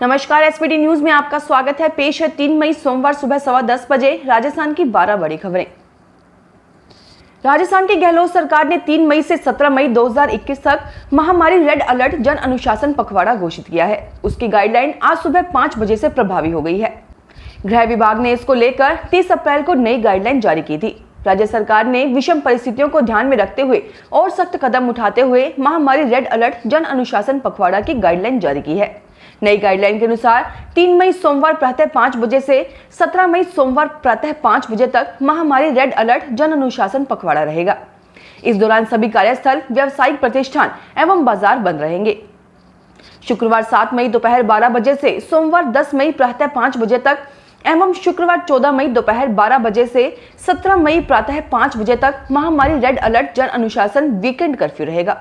नमस्कार, SPT news में आपका स्वागत है। पेश है 3 मई सोमवार सुबह 10:15 बजे राजस्थान की 12 बड़ी खबरें। राजस्थान की गहलोत सरकार ने 3 मई से 17 मई 2021 तक महामारी रेड अलर्ट जन अनुशासन पखवाड़ा घोषित किया है। उसकी गाइडलाइन आज सुबह 5 बजे से प्रभावी हो गई है। गृह विभाग ने इसको लेकर 30 अप्रैल को नई गाइडलाइन जारी की थी। राज्य सरकार ने विषम परिस्थितियों को ध्यान में रखते हुए और सख्त कदम उठाते हुए महामारी रेड अलर्ट जन अनुशासन पखवाड़ा की गाइडलाइन जारी की है। नई गाइडलाइन के अनुसार 3 मई सोमवार प्रातः 5 बजे से 17 मई सोमवार प्रातः 5 बजे तक महामारी रेड अलर्ट जन अनुशासन पखवाड़ा रहेगा। इस दौरान सभी कार्यस्थल, व्यावसायिक प्रतिष्ठान एवं बाजार बंद रहेंगे। शुक्रवार 7 मई दोपहर 12 बजे से सोमवार 10 मई प्रातः 5 बजे तक एवं शुक्रवार 14 मई दोपहर 12 बजे से 17 मई प्रातः 5 बजे तक महामारी रेड अलर्ट जन अनुशासन वीकेंड कर्फ्यू रहेगा।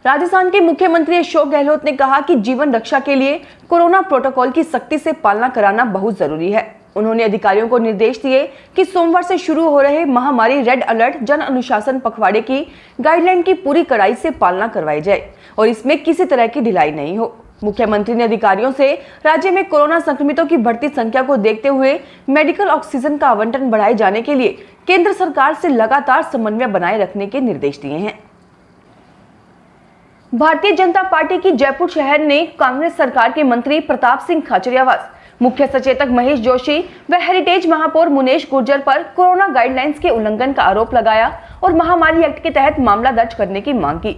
राजस्थान के मुख्यमंत्री अशोक गहलोत ने कहा कि जीवन रक्षा के लिए कोरोना प्रोटोकॉल की सख्ती से पालना कराना बहुत जरूरी है। उन्होंने अधिकारियों को निर्देश दिए कि सोमवार से शुरू हो रहे महामारी रेड अलर्ट जन अनुशासन पखवाड़े की गाइडलाइन की पूरी कड़ाई से पालना करवाई जाए और इसमें किसी तरह की ढिलाई नहीं हो। मुख्यमंत्री ने अधिकारियों से राज्य में कोरोना संक्रमितों की बढ़ती संख्या को देखते हुए मेडिकल ऑक्सीजन का आवंटन बढ़ाए जाने के लिए केंद्र सरकार से लगातार समन्वय बनाए रखने के निर्देश दिए हैं। भारतीय जनता पार्टी की जयपुर शहर ने कांग्रेस सरकार के मंत्री प्रताप सिंह खाचरियावास, मुख्य सचेतक महेश जोशी व हेरिटेज महापौर मुनेश गुर्जर पर कोरोना गाइडलाइंस के उल्लंघन का आरोप लगाया और महामारी एक्ट के तहत मामला दर्ज करने की मांग की।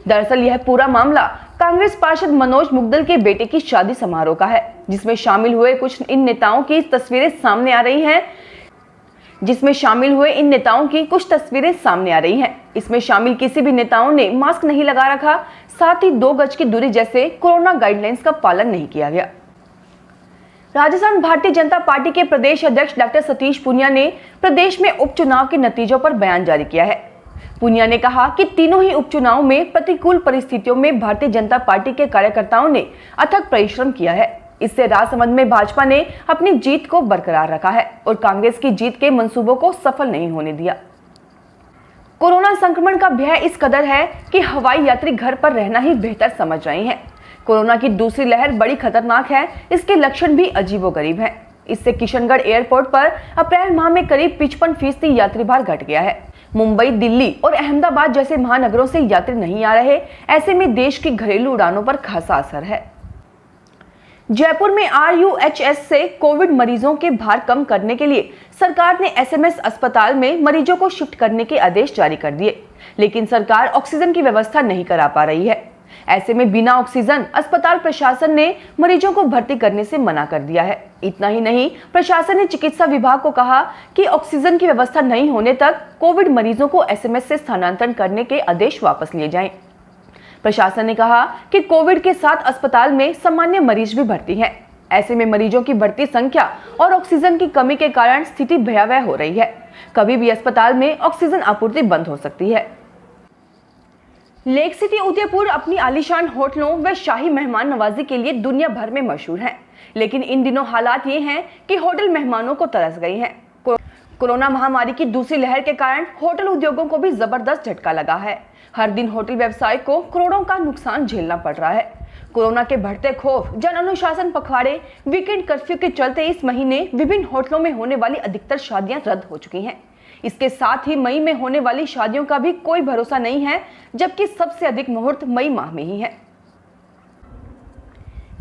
दरअसल यह पूरा मामला कांग्रेस पार्षद मनोज मुग्दल के बेटे की शादी समारोह का है, जिसमें शामिल हुए इन नेताओं की कुछ तस्वीरें सामने आ रही हैं। इसमें शामिल किसी भी नेताओं ने मास्क नहीं लगा रखा, साथ ही 2 गज की दूरी जैसे कोरोना गाइडलाइंस का पालन नहीं किया गया। राजस्थान भारतीय जनता पार्टी के प्रदेश अध्यक्ष डॉक्टर सतीश पूनिया ने प्रदेश में उपचुनाव के नतीजों पर बयान जारी किया है। पूनिया ने कहा कि तीनों ही उपचुनाव में प्रतिकूल परिस्थितियों में भारतीय जनता पार्टी के कार्यकर्ताओं ने अथक परिश्रम किया है। इससे राजसमंद में भाजपा ने अपनी जीत को बरकरार रखा है और कांग्रेस की जीत के मंसूबों को सफल नहीं होने दिया। कोरोना संक्रमण का भय इस कदर है कि हवाई यात्री घर पर रहना ही बेहतर समझ रहे हैं। कोरोना की दूसरी लहर बड़ी खतरनाक है, इसके लक्षण भी अजीबोगरीब हैं। इससे किशनगढ़ एयरपोर्ट पर अप्रैल माह में करीब 55% यात्री भार घट गया है। मुंबई, दिल्ली और अहमदाबाद जैसे महानगरों से यात्री नहीं आ रहे, ऐसे में देश की घरेलू उड़ानों पर खासा असर है। जयपुर में RUHS से कोविड मरीजों के भार कम करने के लिए सरकार ने SMS अस्पताल में मरीजों को शिफ्ट करने के आदेश जारी कर दिए, लेकिन सरकार ऑक्सीजन की व्यवस्था नहीं करा पा रही है। ऐसे में बिना ऑक्सीजन अस्पताल प्रशासन ने मरीजों को भर्ती करने से मना कर दिया है। इतना ही नहीं, प्रशासन ने चिकित्सा विभाग को कहा कि ऑक्सीजन की व्यवस्था नहीं होने तक कोविड मरीजों को SMS से स्थानांतरण करने के आदेश वापस लिए जाएं। प्रशासन ने कहा कि कोविड के साथ अस्पताल में सामान्य मरीज भी भर्ती हैं। ऐसे में मरीजों की बढ़ती संख्या और ऑक्सीजन की कमी के कारण स्थिति भयावह हो रही है। कभी भी अस्पताल में ऑक्सीजन आपूर्ति बंद हो सकती है। लेक सिटी उदयपुर अपनी आलीशान होटलों व शाही मेहमान नवाजी के लिए दुनिया भर में मशहूर है, लेकिन इन दिनों हालात ये हैं कि होटल मेहमानों को तरस गई हैं। कोरोना महामारी की दूसरी लहर के कारण होटल उद्योगों को भी जबरदस्त झटका लगा है। हर दिन होटल व्यवसाय को करोड़ों का नुकसान झेलना पड़ रहा है। कोरोना के बढ़ते खौफ, जन अनुशासन पखवाड़े, वीकेंड कर्फ्यू के चलते इस महीने विभिन्न होटलों में होने वाली अधिकतर शादियां रद्द हो चुकी हैं। इसके साथ ही मई में होने वाली शादियों का भी कोई भरोसा नहीं है, जबकि सबसे अधिक मुहूर्त मई माह में ही है।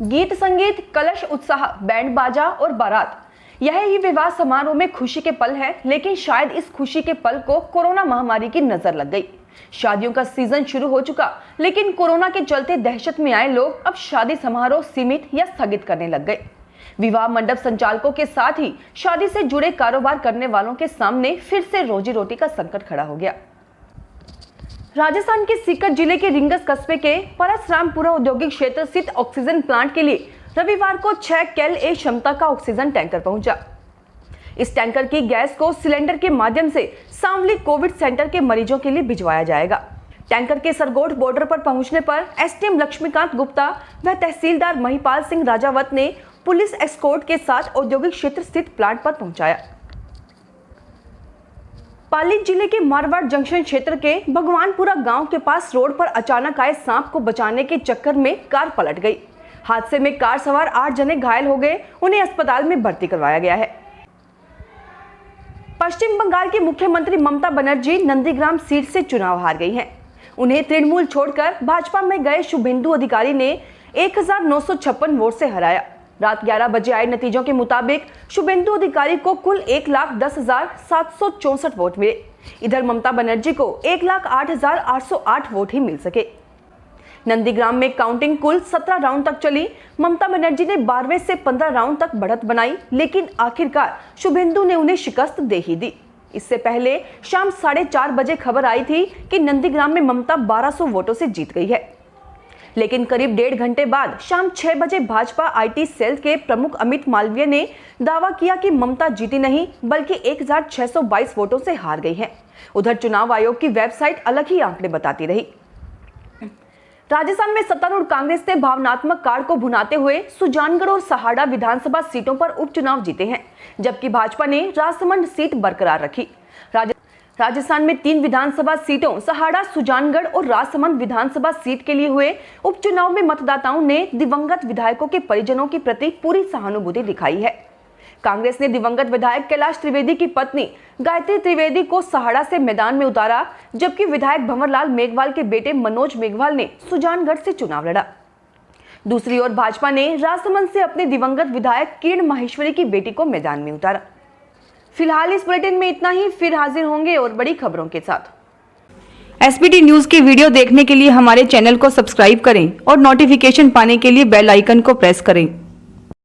गीत संगीत, कलश उत्साह, बैंड बाजा और बारात, यह ही विवाह समारोह में खुशी के पल है, लेकिन शायद इस खुशी के पल को कोरोना महामारी की नजर लग गई। शादियों का सीजन शुरू हो चुका, लेकिन कोरोना के चलते दहशत में आए लोग अब शादी समारोह सीमित या स्थगित करने लग गए। विवाह मंडप संचालकों के साथ ही शादी से जुड़े कारोबार करने वालों के सामने फिर से रोजी रोटी का संकट खड़ा हो गया। राजस्थान के सीकर जिले के रिंगस कस्बे के परसरामपुरा औद्योगिक क्षेत्र स्थित ऑक्सीजन प्लांट के लिए रविवार को 6 KLA क्षमता का ऑक्सीजन टैंकर पहुंचा। इस टैंकर की गैस को सिलेंडर के माध्यम से सांवली कोविड सेंटर के मरीजों के लिए भिजवाया जाएगा। टैंकर के सरगोट बॉर्डर पर पहुंचने पर SDM लक्ष्मीकांत गुप्ता व तहसीलदार महिपाल सिंह राजावत ने पुलिस एस्कॉर्ट के साथ औद्योगिक क्षेत्र स्थित प्लांट पर पहुंचाया। पाली जिले के मारवाड़ जंक्शन क्षेत्र के भगवानपुरा गांव के पास रोड पर अचानक आए सांप को बचाने के चक्कर में कार पलट गई। हादसे में कार सवार 8 जने घायल हो गए, उन्हें अस्पताल में भर्ती करवाया गया है। पश्चिम बंगाल की मुख्यमंत्री ममता बनर्जी नंदीग्राम सीट से चुनाव हार गई हैं। उन्हें तृणमूल छोड़कर भाजपा में गए शुभेंदु अधिकारी ने 1956 वोट से हराया। रात 11 बजे आए नतीजों के मुताबिक शुभेंदु अधिकारी को कुल 1,10,764 वोट मिले। इधर ममता बनर्जी को 1,08,808 वोट ही मिल सके। नंदीग्राम में काउंटिंग कुल 17 राउंड तक चली। ममता बनर्जी ने 12वें से 15 राउंड तक बढ़त बनाई, लेकिन आखिरकार शुभेंदु ने उन्हें शिकस्त दे ही दी। इससे पहले शाम 4:30 बजे खबर आई थी कि नंदीग्राम में ममता 1200 वोटों से जीत गई है, लेकिन करीब 1.5 घंटे बाद शाम 6 बजे भाजपा IT सेल के प्रमुख अमित मालवीय ने दावा किया कि ममता जीती नहीं बल्कि 1,622 वोटों से हार गई है। उधर चुनाव आयोग की वेबसाइट अलग ही आंकड़े बताती रही। राजस्थान में सत्तारूढ़ कांग्रेस ने भावनात्मक कार्ड को भुनाते हुए सुजानगढ़ और सहाड़ा विधानसभा सीटों पर उपचुनाव जीते हैं, जबकि भाजपा ने राजसमंद सीट बरकरार रखी। राजस्थान में 3 विधानसभा सीटों सहाड़ा, सुजानगढ़ और राजसमंद विधानसभा सीट के लिए हुए उपचुनाव में मतदाताओं ने दिवंगत विधायकों के परिजनों के प्रति पूरी सहानुभूति दिखाई है। कांग्रेस ने दिवंगत विधायक कैलाश त्रिवेदी की पत्नी गायत्री त्रिवेदी को सहाड़ा से मैदान में उतारा, जबकि विधायक भंवरलाल मेघवाल के बेटे मनोज मेघवाल ने सुजानगढ़ से चुनाव लड़ा। दूसरी ओर भाजपा ने राजसमंद से अपने दिवंगत विधायक किरण माहेश्वरी की बेटी को मैदान में उतारा। फिलहाल इस बुलेटिन में इतना ही, फिर हाजिर होंगे और बड़ी खबरों के साथ। SBT न्यूज के वीडियो देखने के लिए हमारे चैनल को सब्सक्राइब करें और नोटिफिकेशन पाने के लिए बेल आइकन को प्रेस करें।